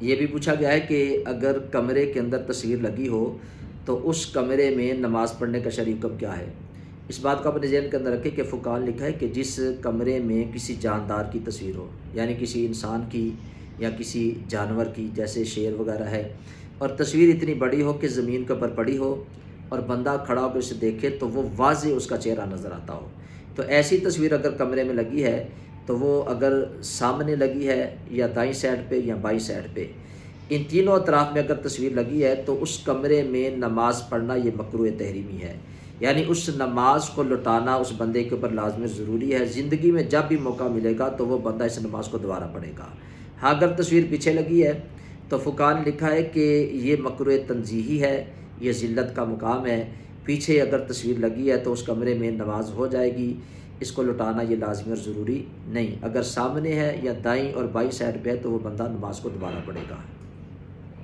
یہ بھی پوچھا گیا ہے کہ اگر کمرے کے اندر تصویر لگی ہو تو اس کمرے میں نماز پڑھنے کا شرعی حکم کیا ہے؟ اس بات کو اپنے ذہن کے اندر رکھیں کہ فقہاء نے لکھا ہے کہ جس کمرے میں کسی جاندار کی تصویر ہو، یعنی کسی انسان کی یا کسی جانور کی، جیسے شیر وغیرہ ہے، اور تصویر اتنی بڑی ہو کہ زمین کے اوپر پڑی ہو اور بندہ کھڑا ہو کے اسے دیکھے تو وہ واضح اس کا چہرہ نظر آتا ہو، تو ایسی تصویر اگر کمرے میں لگی ہے تو وہ اگر سامنے لگی ہے یا دائیں سائڈ پہ یا بائیں سائڈ پہ، ان تینوں اطراف میں اگر تصویر لگی ہے تو اس کمرے میں نماز پڑھنا یہ مکروہ تحریمی ہے، یعنی اس نماز کو لوٹانا اس بندے کے اوپر لازم ضروری ہے۔ زندگی میں جب بھی موقع ملے گا تو وہ بندہ اس نماز کو دوبارہ پڑھے گا۔ ہاں اگر تصویر پیچھے لگی ہے تو فقہاء نے لکھا ہے کہ یہ مکروہ تنزیہی ہے، یہ ذلت کا مقام ہے، پیچھے اگر تصویر لگی ہے تو اس کمرے میں نماز ہو جائے گی، اس کو لٹانا یہ لازمی اور ضروری نہیں۔ اگر سامنے ہے یا دائیں اور بائیں سائڈ پہ ہے تو وہ بندہ نماز کو دوبارہ پڑھے گا۔